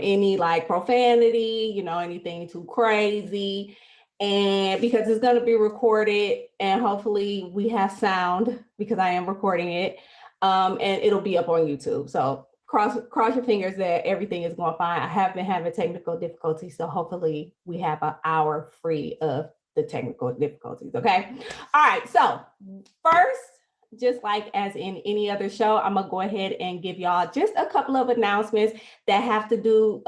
any like profanity, you know, anything too crazy. And because it's going to be recorded and hopefully we have sound because I am recording it. And it'll be up on YouTube. So cross your fingers that everything is going fine. I have been having technical difficulties, so hopefully we have an hour free of the technical difficulties. Okay. All right. So first, just like as in any other show, I'm gonna go ahead and give y'all just a couple of announcements that have to do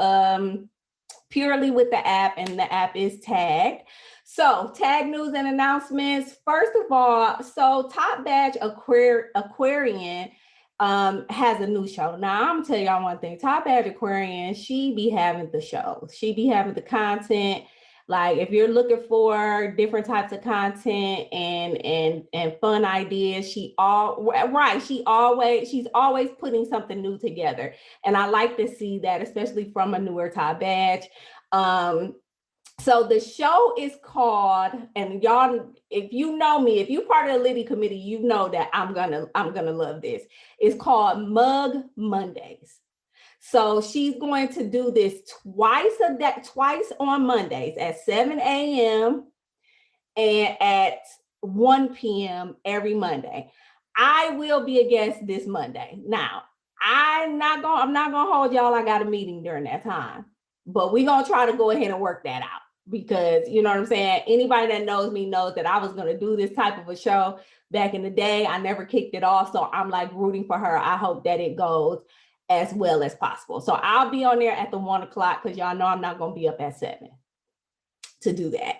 purely with the app, and the app is Tagged. So tag news and announcements. First of all, so Top Badge Aquarian has a new show. Now I'm gonna tell y'all one thing. Top Badge Aquarian, she be having the show. She be having the content. Like if you're looking for different types of content and fun ideas, she's always putting something new together. And I like to see that, especially from a newer Top Badge. So the show is called, and y'all, if you know me, if you're part of the Liddy committee, you know that I'm gonna love this. It's called Mug Mondays. So she's going to do this twice on Mondays at 7 a.m. and at 1 p.m. every Monday. I will be a guest this Monday. Now, I'm not gonna hold y'all. I got a meeting during that time, but we're gonna try to go ahead and work that out because you know what I'm saying. Anybody that knows me knows that I was gonna do this type of a show back in the day. I never kicked it off, so I'm like rooting for her. I hope that it goes as well as possible. So I'll be on there at the 1 o'clock because y'all know I'm not going to be up at 7 to do that.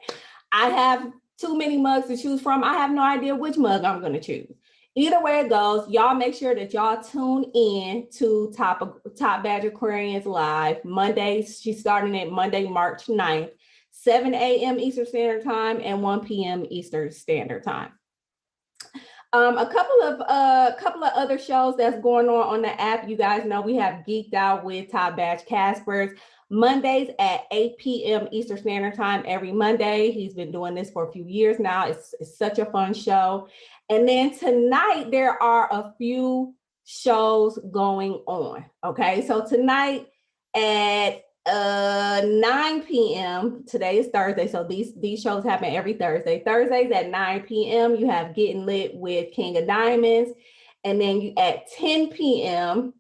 I have too many mugs to choose from. I have no idea which mug I'm going to choose. Either way it goes, y'all make sure that y'all tune in to Top Badge Aquarians Live. Mondays, she's starting at Monday, March 9th, 7 a.m. Eastern Standard Time and 1 p.m. Eastern Standard Time. A couple of other shows that's going on the app. You guys know we have Geeked Out with Top Badge Caspers Mondays at 8 p.m. Eastern Standard Time every Monday. He's been doing this for a few years now. It's such a fun show. And then tonight there are a few shows going on. Okay, so tonight at 9 p.m. Today is Thursday, so these shows happen every Thursday. Thursdays at 9 p.m. you have Getting Lit with King of Diamonds, and then you at 10 p.m.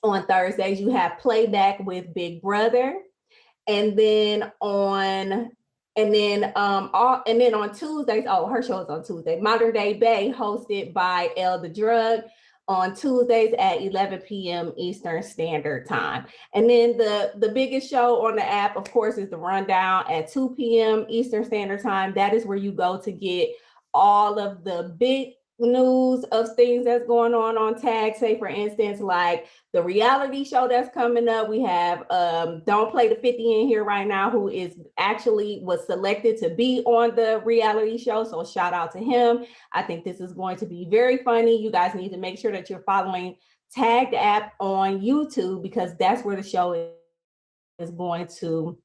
on Thursdays you have Playback with Big Brother, and then on Tuesdays, her show is on Tuesday. Modern Day Bay, hosted by El the Drug, on Tuesdays at 11 p.m. Eastern Standard Time. And then the biggest show on the app, of course, is The Rundown at 2 p.m. Eastern Standard Time. That is where you go to get all of the big news of things that's going on Tag. Say, for instance, like the reality show that's coming up. We have Don't Play the 50 in here right now, who was selected to be on the reality show. So shout out to him. I think this is going to be very funny. You guys need to make sure that you're following Tagged app on YouTube because that's where the show is going to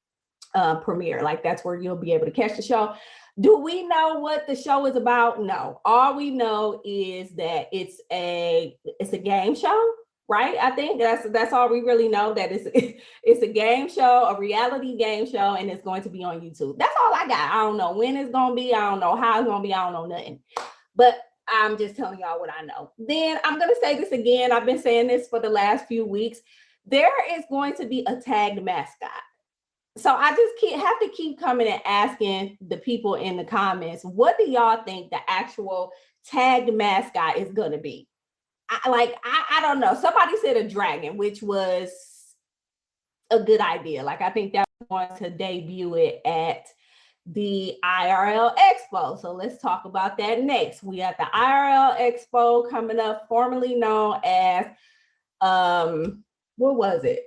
premiere. Like that's where you'll be able to catch the show. Do we know what the show is about? No. All we know is that it's a game show, right? I think that's all we really know, that it's a game show, a reality game show, and it's going to be on YouTube. That's all I got. I don't know when it's going to be. I don't know how it's going to be. I don't know nothing. But I'm just telling y'all what I know. Then I'm going to say this again. I've been saying this for the last few weeks. There is going to be a tagged mascot. So I just have to keep coming and asking the people in the comments, what do y'all think the actual tagged mascot is going to be? I don't know. Somebody said a dragon, which was a good idea. Like I think that wants to debut it at the IRL Expo. So let's talk about that next. We got the IRL Expo coming up, formerly known as what was it?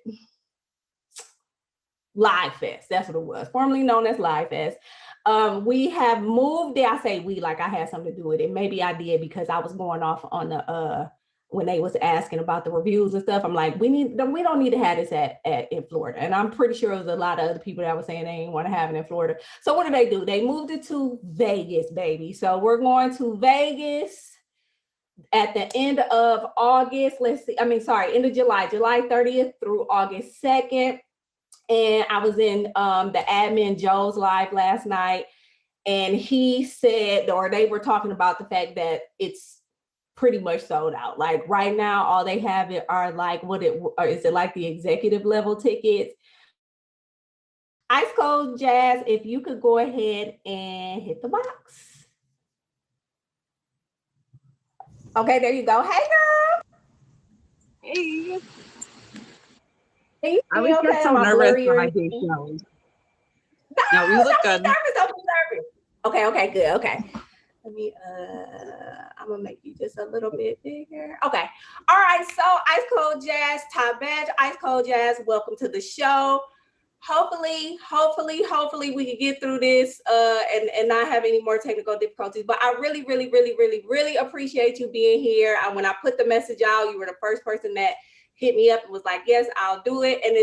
Live Fest. That's what it was, formerly known as Live Fest. We have moved it. I say we like I had something to do with it. Maybe I did because I was going off on the when they was asking about the reviews and stuff. I'm like, we don't need to have this in Florida. And I'm pretty sure there was a lot of other people that were saying they didn't want to have it in Florida. So what do? They moved it to Vegas, baby. So we're going to Vegas at the end of August. End of July 30th through August 2nd. And I was in the admin Joe's live last night, and he said, or they were talking about the fact that it's pretty much sold out. Like right now, all they have it are like is it like the executive level tickets? IceColdJas, if you could go ahead and hit the box. Okay, there you go. Hey, girl. Hey. Can you I always okay? get so nervous when I do shows. No, you look good. Don't be nervous. Okay, good. Okay. Let me I'm gonna make you just a little bit bigger. Okay. All right. So IceColdJas, top badge, IceColdJas, welcome to the show. Hopefully we can get through this and not have any more technical difficulties. But I really appreciate you being here. When I put the message out, you were the first person that hit me up and was like, yes, I'll do it. And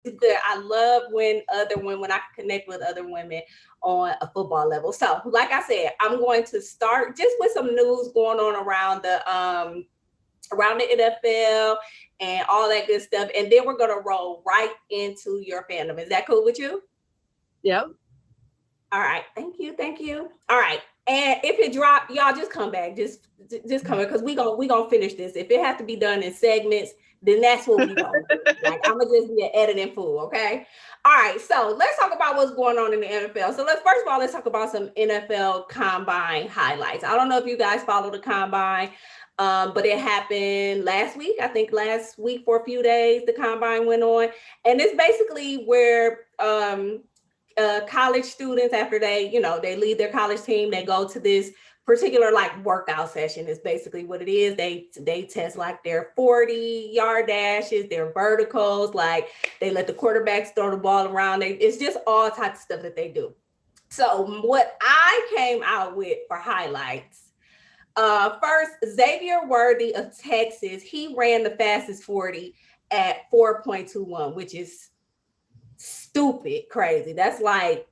it's good. I love when I can connect with other women on a football level. So like I said, I'm going to start just with some news going on around the NFL and all that good stuff. And then we're going to roll right into your fandom. Is that cool with you? Yep. All right. Thank you. All right. And if it drop, y'all just come back. Just come in, because we gonna finish this. If it has to be done in segments, then that's what we gonna do. Like, I'm gonna just be an editing fool, okay? All right, so let's talk about what's going on in the NFL. So let's talk about some NFL combine highlights. I don't know if you guys follow the combine, but it happened last week. I think last week for a few days, the combine went on, and it's basically where college students, after they leave their college team, they go to this particular like workout session. Is basically what it is. They test like their 40-yard dashes, their verticals, like they let the quarterbacks throw the ball around. It's just all types of stuff that they do. So what I came out with for highlights, first, Xavier Worthy of Texas, he ran the fastest 40 at 4.21, which is stupid crazy. That's like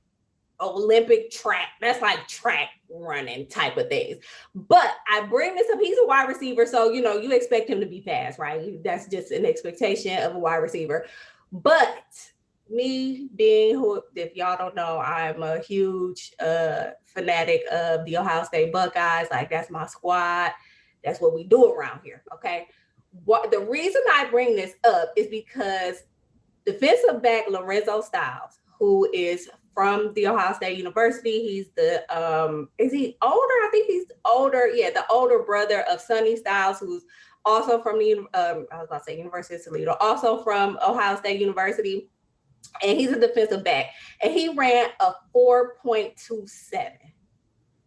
Olympic track. That's like track running type of things. But I bring this up. He's a wide receiver, so you expect him to be fast, right? That's just an expectation of a wide receiver. But me being who, if y'all don't know, I'm a huge fanatic of the Ohio State Buckeyes. Like, that's my squad. That's what we do around here. Okay. The reason I bring this up is because defensive back Lorenzo Styles, who is from the Ohio State University. He's the is he older? I think he's older. Yeah, the older brother of Sonny Styles, who's also from the I was about to say University of Toledo, also from Ohio State University. And he's a defensive back. And he ran a 4.27,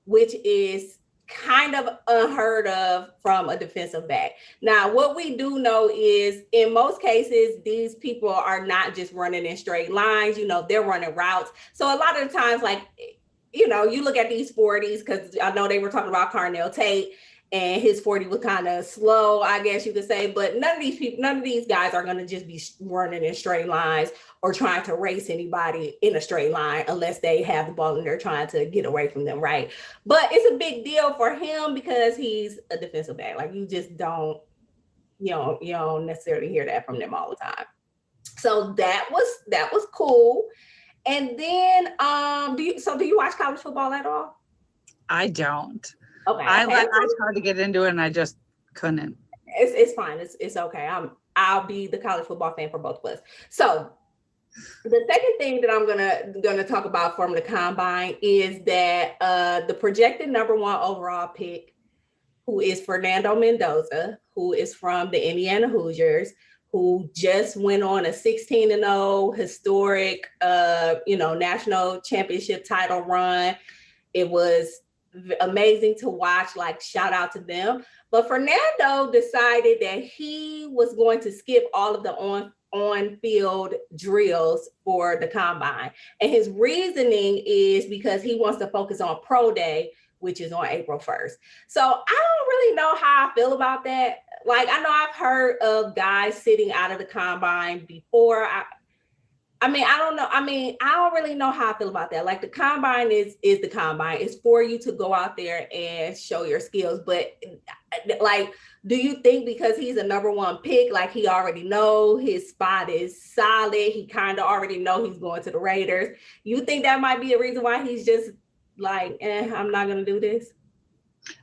which is kind of unheard of from a defensive back. Now, what we do know is in most cases, these people are not just running in straight lines, they're running routes. So a lot of the times, like, you look at these 40s, because I know they were talking about Carnell Tate, and his 40 was kind of slow, I guess you could say. But none of these guys are going to just be running in straight lines or trying to race anybody in a straight line unless they have the ball and they're trying to get away from them, right? But it's a big deal for him because he's a defensive back. Like, you just don't necessarily hear that from them all the time. So that was cool. And then do you watch college football at all? I don't. Okay. I tried to get into it and I just couldn't. It's fine. It's okay. I'll be the college football fan for both of us. So the second thing that I'm gonna talk about from the combine is that the projected number 1 overall pick, who is Fernando Mendoza, who is from the Indiana Hoosiers, who just went on a 16-0 historic national championship title run. It was amazing to watch. Like, shout out to them. But Fernando decided that he was going to skip all of the on-field drills for the combine. And his reasoning is because he wants to focus on pro day, which is on April 1st. So I don't really know how I feel about that. Like, I know I've heard of guys sitting out of the combine before. I don't know. I don't really know how I feel about that. Like, the combine is the combine. It's for you to go out there and show your skills. But like, Do you think because he's a number one pick, like he already know his spot is solid, he kind of already know he's going to the Raiders? You think that might be a reason why he's just like, I'm not gonna do this?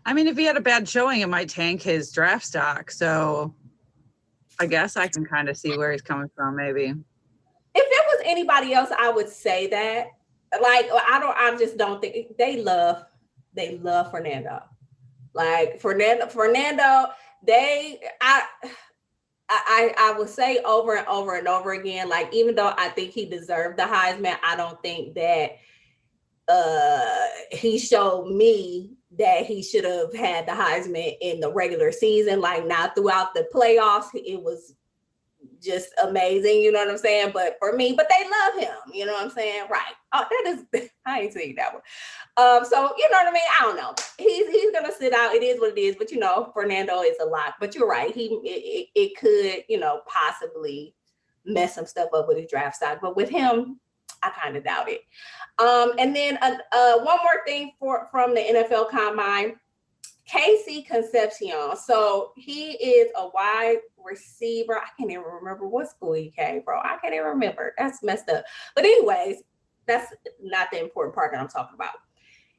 I mean, if he had a bad showing, it might tank his draft stock. So I guess I can kind of see where he's coming from, maybe. If it was anybody else, I would say that. Like, I just don't think they love Fernando. Like Fernando, I would say over and over and over again, like, even though I think he deserved the Heisman, I don't think that he showed me that he should have had the Heisman in the regular season. Like, not throughout the playoffs, it was just amazing, you know what I'm saying? But for me, but they love him, you know what I'm saying? Right. Oh, that is, I ain't seen that one. So you know what I mean? I don't know. He's gonna sit out. It is what it is, but you know, Fernando is a lot. But you're right. It could, you know, possibly mess some stuff up with his draft stock. But with him, I kind of doubt it. And then one more thing from the NFL Combine. Casey Concepcion. So he is a wide receiver. I can't even remember what school he came from. I can't even remember. That's messed up. But anyways, that's not the important part that I'm talking about.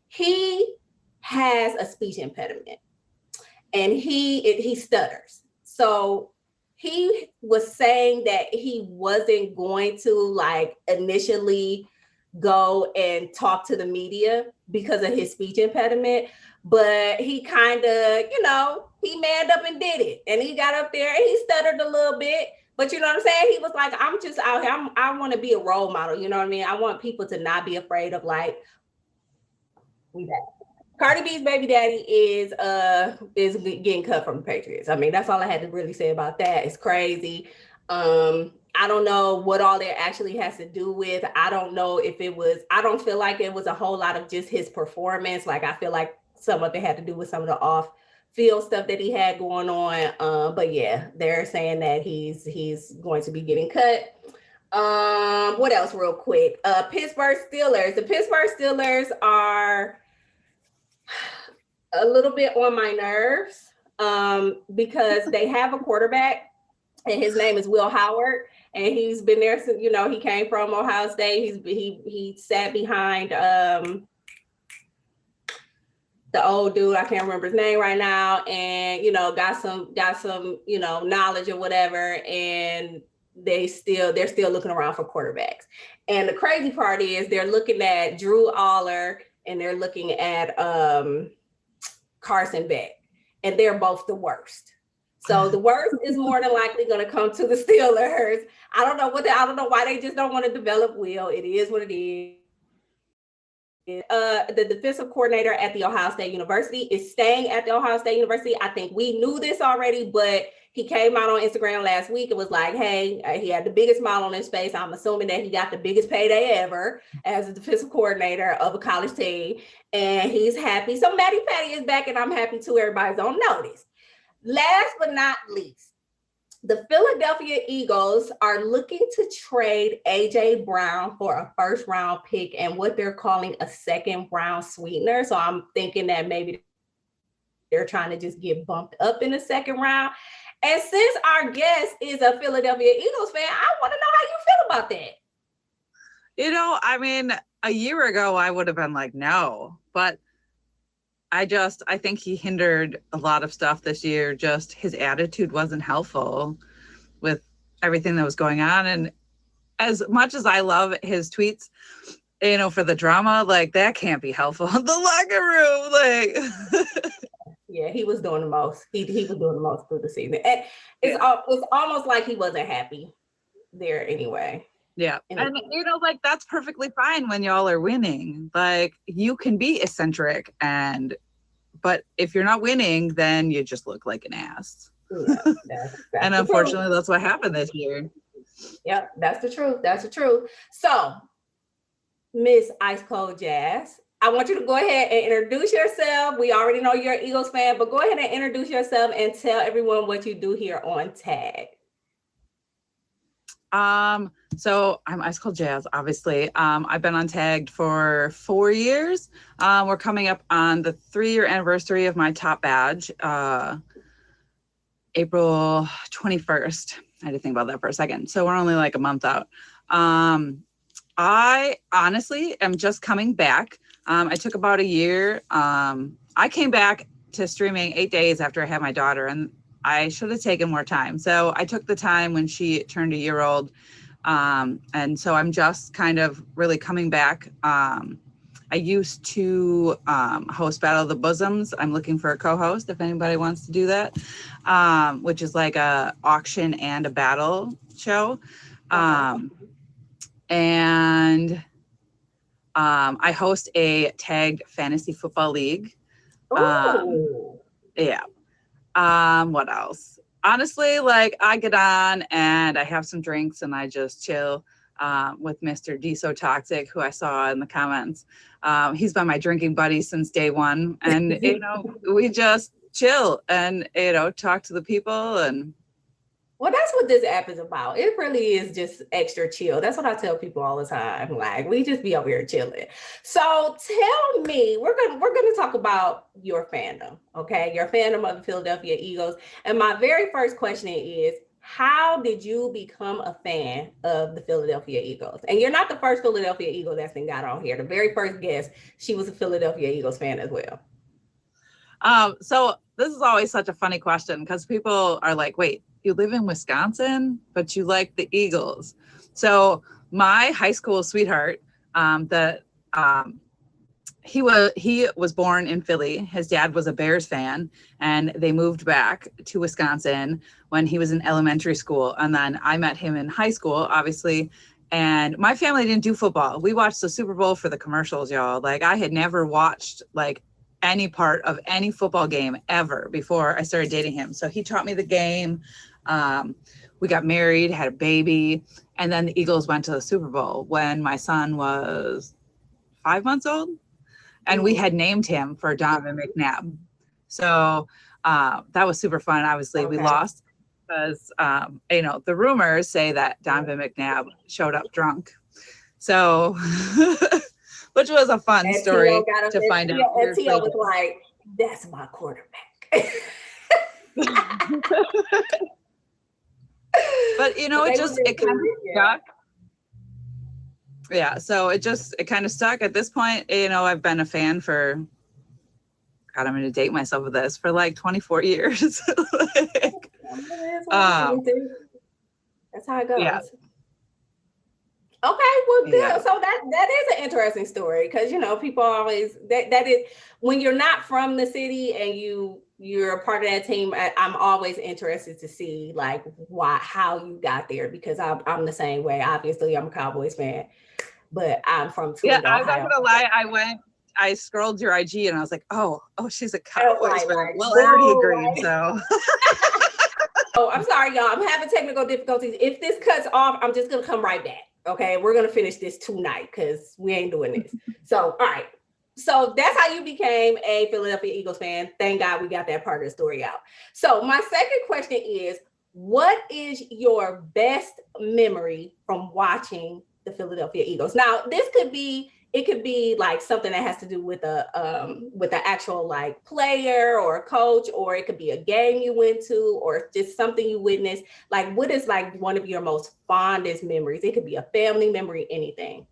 He has a speech impediment and he stutters. So he was saying that he wasn't going to like initially go and talk to the media because of his speech impediment, but he kind of, you know, he manned up and did it. And he got up there and he stuttered a little bit, but you know what I'm saying? He was like, I'm just out here. I want to be a role model. You know what I mean? I want people to not be afraid of like, Cardi B's baby daddy is getting cut from the Patriots. I mean, that's all I had to really say about that. It's crazy. I don't know what all that actually has to do with. I don't know if it was, I don't feel like it was a whole lot of just his performance. Like, I feel like some of it had to do with some of the off field stuff that he had going on. But yeah, they're saying that he's going to be getting cut. What else real quick? Pittsburgh Steelers. The Pittsburgh Steelers are a little bit on my nerves because they have a quarterback and his name is Will Howard. And he's been there since, you know, he came from Ohio State. He sat behind the old dude, I can't remember his name right now, and you know, got some, you know, knowledge or whatever. And they're still looking around for quarterbacks. And the crazy part is they're looking at Drew Aller and they're looking at Carson Beck, and they're both the worst. So the worst is more than likely going to come to the Steelers. I don't know why they just don't want to develop Will. It is what it is. The defensive coordinator at the Ohio State University is staying at the Ohio State University. I think we knew this already, but he came out on Instagram last week and was like, hey, he had the biggest smile on his face. I'm assuming that he got the biggest payday ever as a defensive coordinator of a college team, and he's happy. So Matty Patty is back, and I'm happy too. Everybody's on notice. Last but not least, the Philadelphia Eagles are looking to trade A.J. Brown for a first-round pick and what they're calling a second-round sweetener. So I'm thinking that maybe they're trying to just get bumped up in the second round. And since our guest is a Philadelphia Eagles fan, I want to know how you feel about that. You know, I mean, a year ago, I would have been like, no, but I think he hindered a lot of stuff this year. Just his attitude wasn't helpful with everything that was going on. And as much as I love his tweets, you know, for the drama, like that can't be helpful in the locker room. Like, yeah, he was doing the most. He was doing the most through the season. And it's almost like he wasn't happy there anyway. Yeah. And you know, like that's perfectly fine when y'all are winning. Like you can be eccentric but if you're not winning, then you just look like an ass. Yeah, that's and unfortunately, that's what happened this year. Yep, that's the truth. That's the truth. So, Miss IceColdJas, I want you to go ahead and introduce yourself. We already know you're an Eagles fan, but go ahead and introduce yourself and tell everyone what you do here on Tag. So I'm IceColdJas, obviously. I've been on Tagged for 4 years. We're coming up on the 3-year anniversary of my top badge. April 21st. I had to think about that for a second. So we're only like a month out. I honestly am just coming back. I took about a year. I came back to streaming 8 days after I had my daughter, and I should have taken more time. So I took the time when she turned a year old. And so I'm just kind of really coming back. I used to host Battle of the Bosoms. I'm looking for a co-host if anybody wants to do that, which is like a auction and a battle show. And I host a tagged fantasy football league. Yeah. What else? Honestly, like I get on and I have some drinks and I just chill with Mr. D So Toxic, who I saw in the comments. He's been my drinking buddy since day one. And, you know, we just chill and, you know, talk to the people. And well, that's what this app is about. It really is just extra chill. That's what I tell people all the time. Like, we just be over here chilling. So tell me, we're gonna talk about your fandom, okay? Your fandom of the Philadelphia Eagles. And my very first question is, how did you become a fan of the Philadelphia Eagles? And you're not the first Philadelphia Eagle that's been got on here. The very first guest, she was a Philadelphia Eagles fan as well. So this is always such a funny question because people are like, wait, you live in Wisconsin, but you like the Eagles. So my high school sweetheart, he was born in Philly. His dad was a Bears fan, and they moved back to Wisconsin when he was in elementary school. And then I met him in high school, obviously. And my family didn't do football. We watched the Super Bowl for the commercials, y'all. Like I had never watched like any part of any football game ever before I started dating him. So he taught me the game. We got married, had a baby, and then the Eagles went to the Super Bowl when my son was 5 months old, and we had named him for Donovan McNabb. So that was super fun. Obviously, we lost because you know, the rumors say that Donovan McNabb showed up drunk. So, which was a fun and story to find out. And T.O. was like, "That's my quarterback." But you know, it kind of stuck. Yeah, so it kind of stuck. At this point, you know, I've been a fan for, God, I'm going to date myself with this, for like 24 years. Like, that's how it goes. Yeah. Okay, well, good. Yeah. So that is an interesting story because, you know, people always that is when you're not from the city and you're a part of that team. I'm always interested to see like how you got there because I'm the same way. Obviously, I'm a Cowboys fan, but I'm from Toledo, I'm not gonna lie. I scrolled your IG and I was like, oh, she's a Cowboys fan. Well, I already agreed. So. Oh, I'm sorry, y'all. I'm having technical difficulties. If this cuts off, I'm just gonna come right back. Okay, we're gonna finish this tonight because we ain't doing this. So, all right. So that's how you became a Philadelphia Eagles fan. Thank God we got that part of the story out. So my second question is, what is your best memory from watching the Philadelphia Eagles? Now, it could be like something that has to do with the actual like player or a coach, or it could be a game you went to, or just something you witnessed. Like, what is like one of your most fondest memories? It could be a family memory, anything.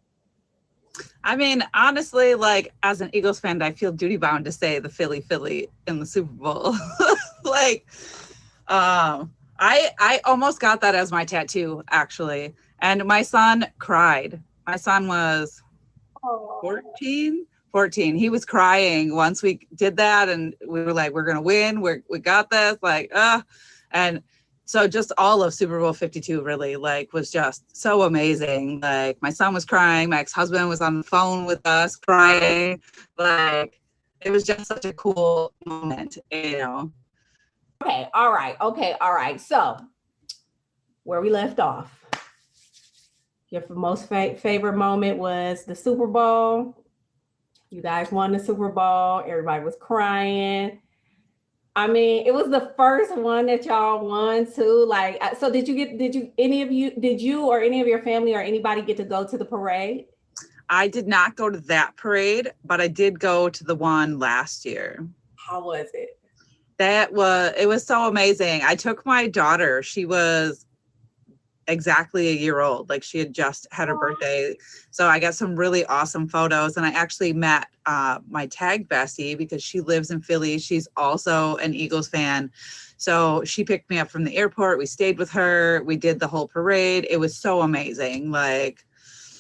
I mean, honestly, like as an Eagles fan, I feel duty bound to say the Philly in the Super Bowl. Like, I almost got that as my tattoo, actually. And my son cried. My son was 14. He was crying once we did that, and we were like, we're gonna win. We got this. Like, and so just all of Super Bowl 52 really like was just so amazing. Like my son was crying. My ex-husband was on the phone with us crying. Like it was just such a cool moment, you know. Okay. All right. So where we left off, your most favorite moment was the Super Bowl. You guys won the Super Bowl. Everybody was crying. I mean, it was the first one that y'all won too. Like, so did you or any of your family or anybody get to go to the parade? I did not go to that parade, but I did go to the one last year. How was it? it was so amazing. I took my daughter. She was exactly a year old. Like she had just had her birthday. So I got some really awesome photos. And I actually met my tag bestie because she lives in Philly. She's also an Eagles fan. So she picked me up from the airport. We stayed with her. We did the whole parade. It was so amazing. Like,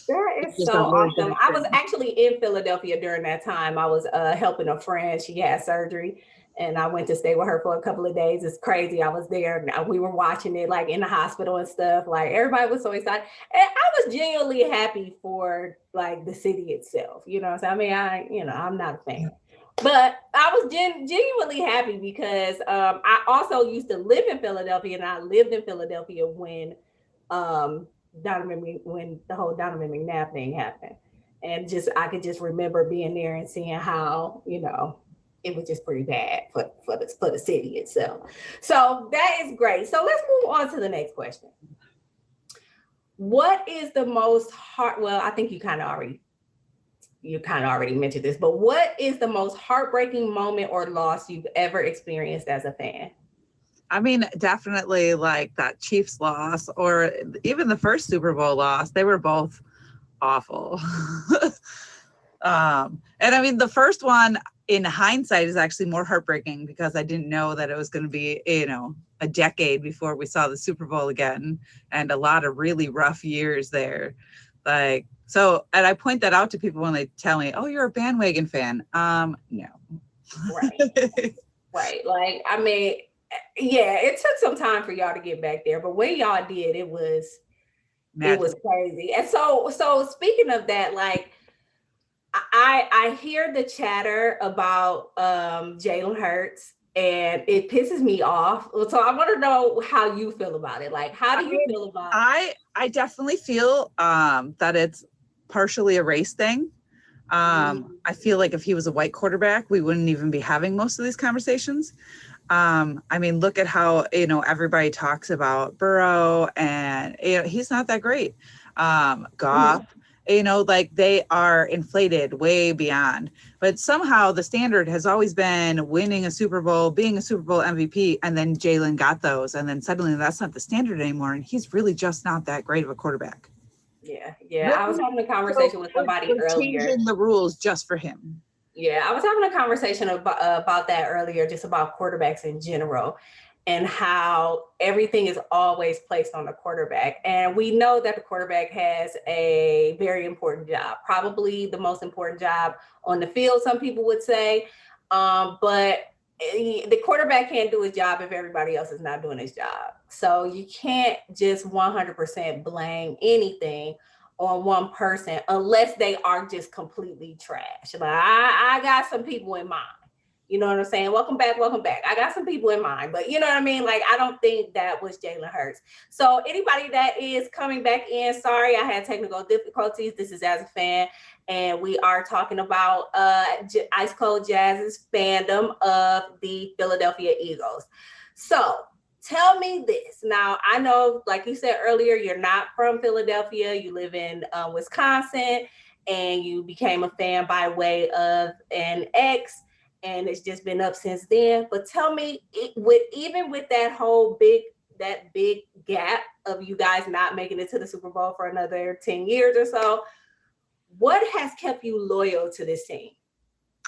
that is so awesome. I was actually in Philadelphia during that time. I was helping a friend. She had surgery. And I went to stay with her for a couple of days. It's crazy. I was there. We were watching it like in the hospital and stuff. Like everybody was so excited. And I was genuinely happy for like the city itself. You know what I'm saying? I mean, I'm not a fan. But I was genuinely happy because I also used to live in Philadelphia, and I lived in Philadelphia when when the whole Donovan McNabb thing happened. And I could just remember being there and seeing how, it was just pretty bad for the city itself. So that is great. So let's move on to the next question. What is the most I think you kind of already mentioned this, but what is the most heartbreaking moment or loss you've ever experienced as a fan? I mean, definitely like that Chiefs loss or even the first Super Bowl loss. They were both awful. And I mean, the first one in hindsight is actually more heartbreaking because I didn't know that it was going to be, a decade before we saw the Super Bowl again, and a lot of really rough years there. Like, so, and I point that out to people when they tell me, oh, you're a bandwagon fan. No. Right. Right. Like, I mean, yeah, it took some time for y'all to get back there, but when y'all did, it was crazy. And so speaking of that, like, I hear the chatter about Jalen Hurts, and it pisses me off. So I want to know how you feel about it. Like, how do you feel about it? I definitely feel that it's partially a race thing. I feel like if he was a white quarterback, we wouldn't even be having most of these conversations. I mean, look at how, everybody talks about Burrow, and he's not that great. Goff, like they are inflated way beyond. But somehow the standard has always been winning a Super Bowl, being a Super Bowl MVP, and then Jalen got those. And then suddenly that's not the standard anymore. And he's really just not that great of a quarterback. Yeah. I was having a conversation with somebody earlier. Changing the rules just for him. Yeah, I was having a conversation about that earlier, just about quarterbacks in general and how everything is always placed on the quarterback. And we know that the quarterback has a very important job, probably the most important job on the field, some people would say. But the quarterback can't do his job if everybody else is not doing his job. So you can't just 100% blame anything on one person unless they are just completely trash. Like I got some people in mind. You know what I'm saying? Welcome back. I got some people in mind, but you know what I mean? Like, I don't think that was Jalen Hurts. So anybody that is coming back in, sorry, I had technical difficulties. This is As a Fan, and we are talking about IceColdJas's fandom of the Philadelphia Eagles. So tell me this. Now, I know, like you said earlier, you're not from Philadelphia. You live in Wisconsin, and you became a fan by way of an ex, and it's just been up since then. But tell me, even with that whole big gap of you guys not making it to the Super Bowl for another 10 years or so, what has kept you loyal to this team?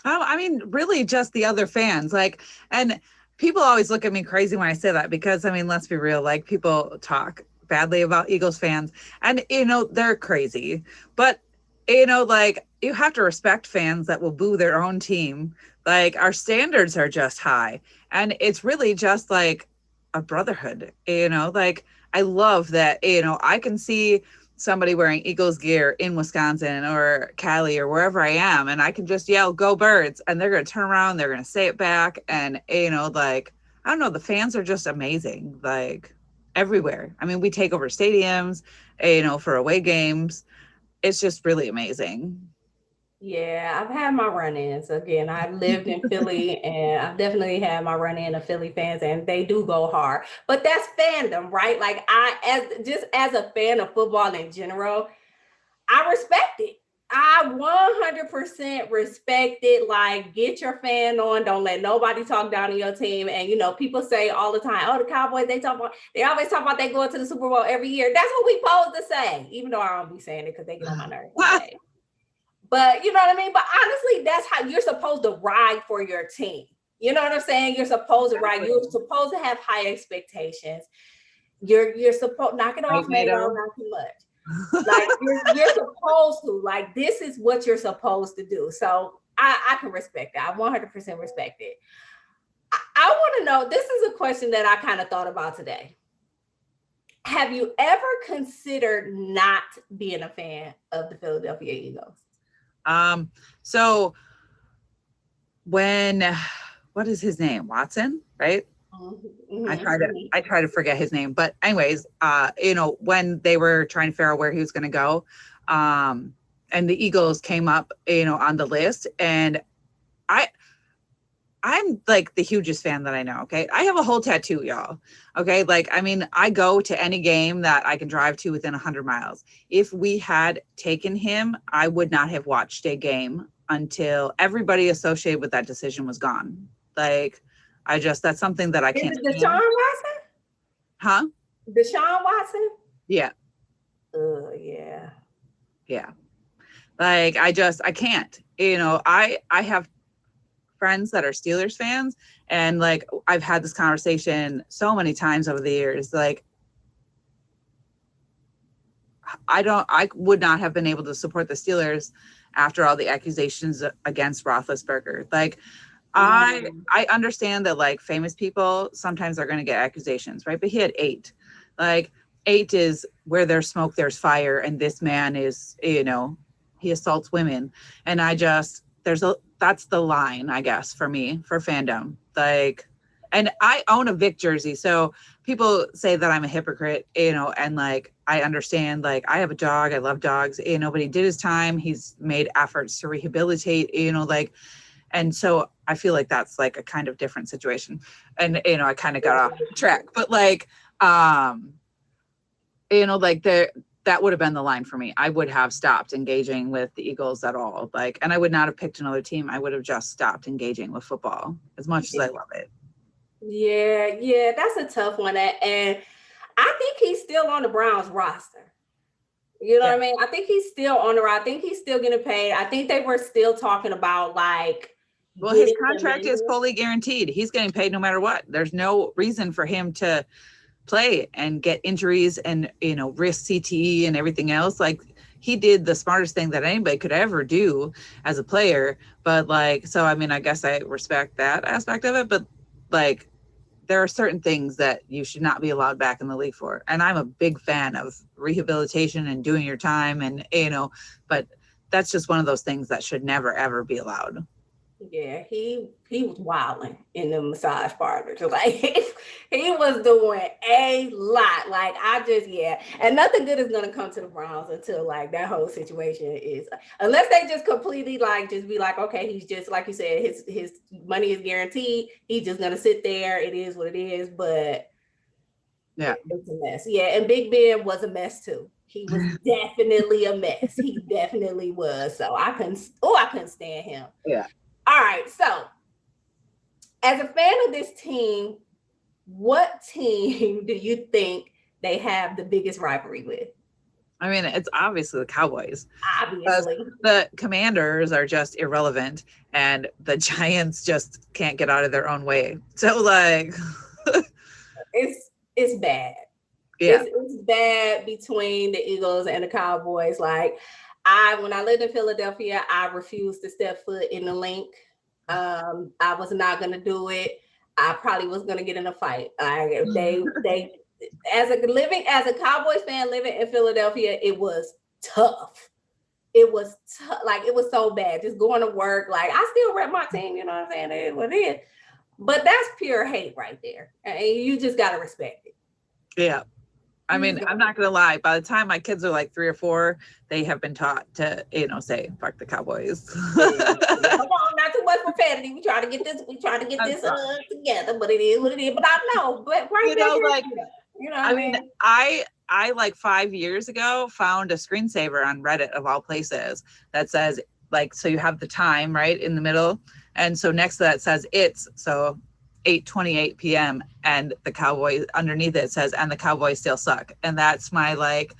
Oh, I mean, really just the other fans. Like, and people always look at me crazy when I say that because, I mean, let's be real, like people talk badly about Eagles fans and, they're crazy. But, like you have to respect fans that will boo their own team. Like our standards are just high, and it's really just like a brotherhood, like I love that, I can see somebody wearing Eagles gear in Wisconsin or Cali or wherever I am, and I can just yell, "Go Birds," and they're going to turn around, they're going to say it back. And, like, I don't know, the fans are just amazing, like everywhere. I mean, we take over stadiums, for away games. It's just really amazing. Yeah, I've had my run-ins. Again, I lived in Philly, and I've definitely had my run-in of Philly fans, and they do go hard. But that's fandom, right? Like as a fan of football in general, I respect it. I 100% respect it. Like, get your fan on. Don't let nobody talk down to your team. And people say all the time, "Oh, the Cowboys, they always talk about they going to the Super Bowl every year." That's what we supposed to say, even though I don't be saying it because they get on my nerves. But you know what I mean? But honestly, that's how you're supposed to ride for your team. You know what I'm saying? You're supposed to ride. You're supposed to have high expectations. You're supposed knock it off, NATO, not too much. Like you're supposed to, like, this is what you're supposed to do. So I can respect that. I 100% respect it. I want to know, this is a question that I kind of thought about today. Have you ever considered not being a fan of the Philadelphia Eagles? So when, what is his name? Watson, right? Mm-hmm. I try to forget his name, but anyways, when they were trying to figure out where he was going to go, and the Eagles came up, on the list, and I'm like the hugest fan that I know. Okay. I have a whole tattoo, y'all. Okay. Like, I mean, I go to any game that I can drive to within 100 miles. If we had taken him, I would not have watched a game until everybody associated with that decision was gone. Like, that's something that I can't. Is it Deshaun Watson? Huh? Deshaun Watson? Yeah. Yeah. Yeah. Like, I can't, I have friends that are Steelers fans, and like, I've had this conversation so many times over the years. Like, I would not have been able to support the Steelers after all the accusations against Roethlisberger. Like, I understand that like famous people sometimes are going to get accusations, right? But he had 8. Like, 8 is where there's smoke, there's fire, and this man is, he assaults women, and that's the line, I guess, for me, for fandom. Like, and I own a Vic jersey, so people say that I'm a hypocrite, and like, I understand, like, I have a dog, I love dogs, but he did his time, he's made efforts to rehabilitate, like, and so I feel like that's like a kind of different situation. And, I kind of got off track, but like, like that would have been the line for me. I would have stopped engaging with the Eagles at all. Like, and I would not have picked another team. I would have just stopped engaging with football as much as I love it. Yeah, that's a tough one. And I think he's still on the Browns roster. You know what I mean? I think he's still on the roster. I think he's still getting paid. I think they were still talking about like, well, his contract is fully guaranteed. He's getting paid no matter what. There's no reason for him to play and get injuries and, risk CTE and everything else. Like, he did the smartest thing that anybody could ever do as a player. But like, so, I mean, I guess I respect that aspect of it, but like, there are certain things that you should not be allowed back in the league for. And I'm a big fan of rehabilitation and doing your time, and, but that's just one of those things that should never, ever be allowed. Yeah, he was wilding in the massage parlor. Like, he was doing a lot. Like, and nothing good is gonna come to the Browns until like that whole situation is, unless they just completely like just be like, okay, he's just like you said, his money is guaranteed. He's just gonna sit there. It is what it is. But yeah, it's a mess. Yeah, and Big Ben was a mess too. He was definitely a mess. He definitely was. So I couldn't stand him. Yeah. All right, so as a fan of this team, what team do you think they have the biggest rivalry with? I mean, it's obviously the Cowboys. Obviously. The Commanders are just irrelevant, and the Giants just can't get out of their own way. So, like... it's bad. Yeah. It's bad between the Eagles and the Cowboys. Like, when I lived in Philadelphia, I refused to step foot in the link. I was not going to do it. I probably was going to get in a fight. They as a Cowboys fan living in Philadelphia, it was tough. It was like, it was so bad. Just going to work. Like, I still rep my team, you know what I'm saying? It is what it is. But that's pure hate right there. And you just got to respect it. Yeah. I mean, I'm not going to lie. By the time my kids are like 3 or 4, they have been taught to, say, fuck the Cowboys. Come on, not too much profanity. We try to get this together, but it is what it is. But I know, but right I mean, I like 5 years ago found a screensaver on Reddit of all places that says like, so you have the time right in the middle. And so next to that says it's so 8:28 p.m. and the Cowboys underneath it says, and the Cowboys still suck. And that's my like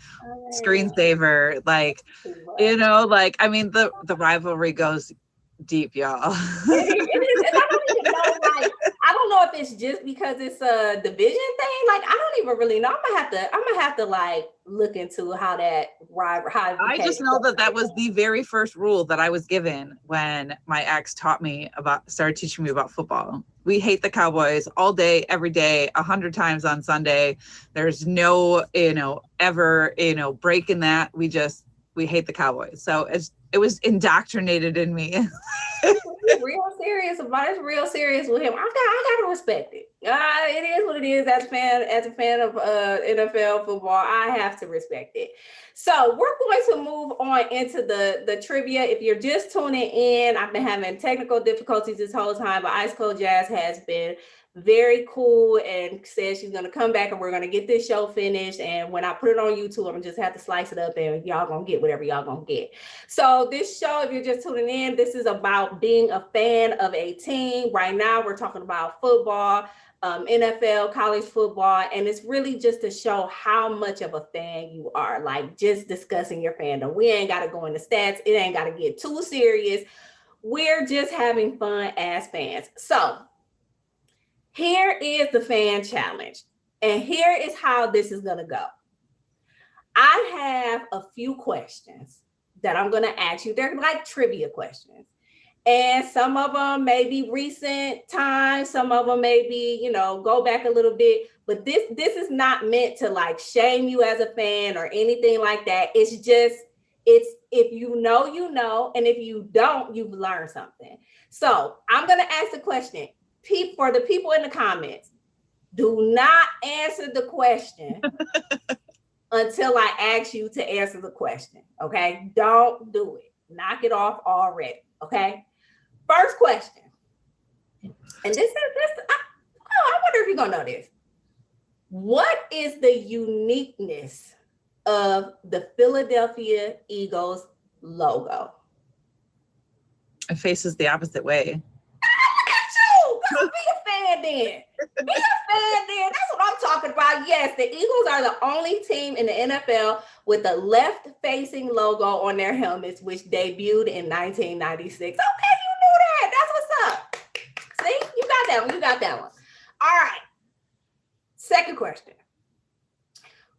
screensaver, like, you know, like, I mean, the rivalry goes deep, y'all. It is, and I don't even know, like, I don't know if it's just because it's a division thing. Like, I don't even really know. I'm gonna have to like look into how that how I just know that was the very first rule that I was given when my ex started teaching me about football. We hate the Cowboys all day, every day, 100 times on Sunday. There's no, ever, breaking that. We hate the Cowboys. So it was indoctrinated in me. Real serious about it. It's real serious with him. I gotta respect it. It is what it is. As a fan of NFL football, I have to respect it. So we're going to move on into the trivia. If you're just tuning in, I've been having technical difficulties this whole time, but IceColdJas has been very cool and said she's going to come back and we're going to get this show finished. And when I put it on YouTube, I'm just have to slice it up and y'all going to get whatever y'all going to get. So this show, if you're just tuning in, this is about being a fan of a team. Right now, we're talking about football, NFL, college football, and it's really just to show how much of a fan you are, like just discussing your fandom. We ain't got to go into stats. It ain't got to get too serious. We're just having fun as fans. So here is the fan challenge, and here is how this is going to go. I have a few questions that I'm going to ask you. They're like trivia questions. And some of them may be recent times. Some of them may be, go back a little bit. But this is not meant to like shame you as a fan or anything like that. It's just, if you know, and if you don't, you've learned something. So I'm going to ask the question. For the people in the comments, do not answer the question until I ask you to answer the question. Okay? Don't do it. Knock it off already. Okay? First question. And this is I wonder if you're gonna know this. What is the uniqueness of the Philadelphia Eagles logo? It faces the opposite way. Be a fan then. Be a fan then. That's what I'm talking about. Yes, the Eagles are the only team in the NFL with a left-facing logo on their helmets, which debuted in 1996. Okay, you knew that. That's what's up. See, you got that one. You got that one. All right. Second question.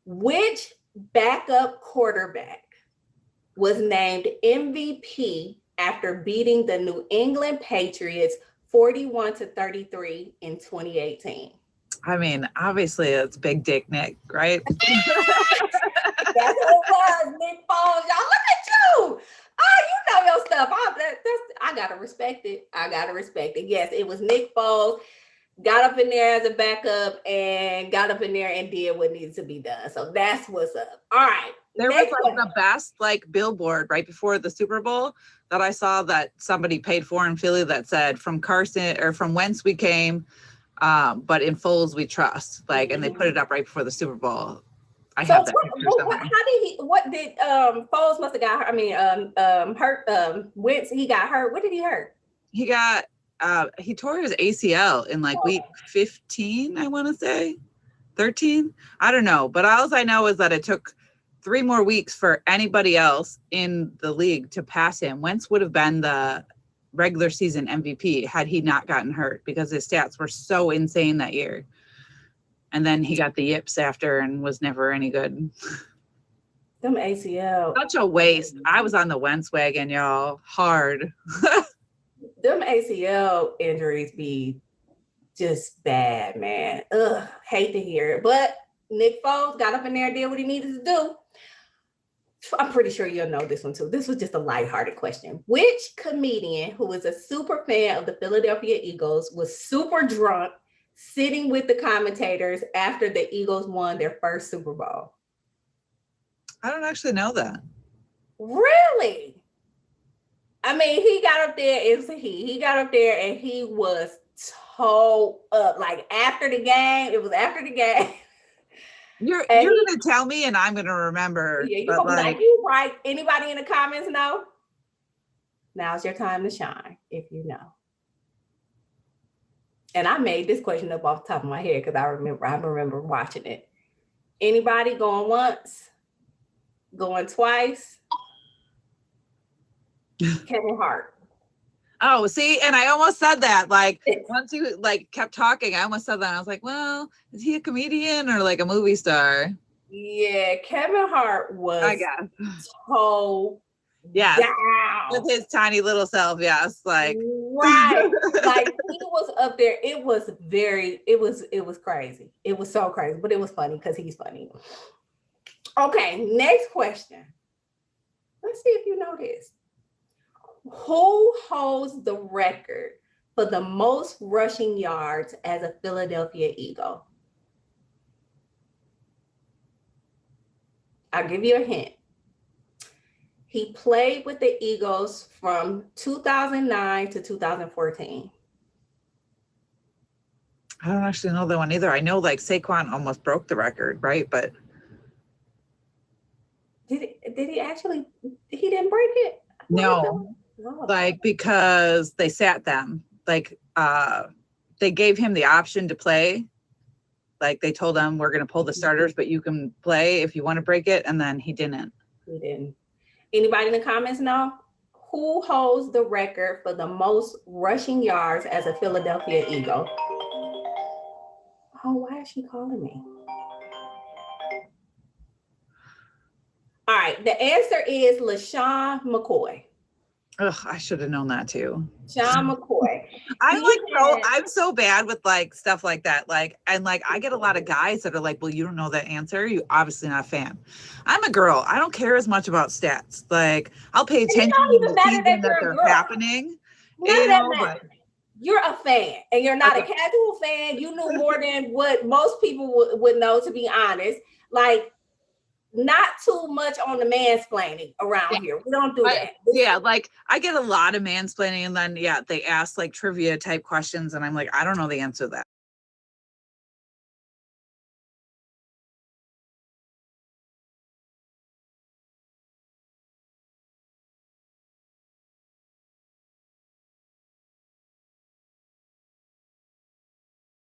Which backup quarterback was named MVP after beating the New England Patriots 41-33 in 2018? I mean, obviously it's Big Dick Nick, right? That's who it was, Nick Foles. Y'all, look at you. Oh, you know your stuff. I gotta respect it. Yes, it was Nick Foles. Got up in there as a backup and got up in there and did what needs to be done. So that's what's up. All right. There was like the best like billboard right before the Super Bowl that I saw that somebody paid for in Philly that said from Carson or from whence we came, but in Foles we trust. Like, and they put it up right before the Super Bowl. I have that picture somewhere. Foles must have got, hurt, Wentz, he got hurt. What did he hurt? He tore his ACL in like week 15, I want to say 13. I don't know. But all I know is that it took 3 more weeks for anybody else in the league to pass him. Wentz would have been the regular season MVP had he not gotten hurt because his stats were so insane that year. And then he got the yips after and was never any good. Them ACL. Such a waste. I was on the Wentz wagon, y'all. Hard. Them ACL injuries be just bad, man. Ugh, hate to hear it. But Nick Foles got up in there and did what he needed to do. I'm pretty sure you'll know this one too. This was just a lighthearted question. Which comedian who is a super fan of the Philadelphia Eagles was super drunk sitting with the commentators after the Eagles won their first Super Bowl? I don't actually know that. Really? I mean, he got up there, he got up there and he was toe up. Like after the game, it was after the game. You're And gonna tell me and I'm gonna remember. yeah, you're But gonna be like, like, you right. Anybody in the comments know? Now's your time to shine if you know. And I made this question up off the top of my head because I remember watching it. Anybody going once? Going twice? Kevin Hart. oh, see, and I almost said that. Like once you like kept talking, I almost said that. I was like, well, is he a comedian or like a movie star? Yeah, Kevin Hart was I guess. so Yes. down. With his tiny little self, yes. Like right. Like he was up there. It was crazy. It was so crazy, but it was funny because he's funny. Okay, next question. Let's see if you know this. Who holds the record for the most rushing yards as a Philadelphia Eagle? I'll give you a hint. He played with the Eagles from 2009 to 2014. I don't actually know that one either. I know like Saquon almost broke the record, right? But did he actually? He didn't break it? no. Like because they sat them. Like they gave him the option to play. Like they told him we're gonna pull the starters, but you can play if you want to break it, and then he didn't. He didn't. Anybody in the comments know? Who holds the record for the most rushing yards as a Philadelphia Eagle? Oh, why is she calling me? All right, the answer is LaShawn McCoy. Ugh, I should have known that too. Sean McCoy. I'm so bad with like stuff like that. Like, and like I get a lot of guys that are like, well, you don't know that answer. You obviously not a fan. I'm a girl. I don't care as much about stats. Like I'll pay attention to the season that they're happening. You're a fan and you're not a casual fan. You knew more than what most people would know, to be honest. Like, not too much on the mansplaining around here. We don't do that. Yeah, like I get a lot of mansplaining, and then they ask like trivia type questions, and I'm like, I don't know the answer to that.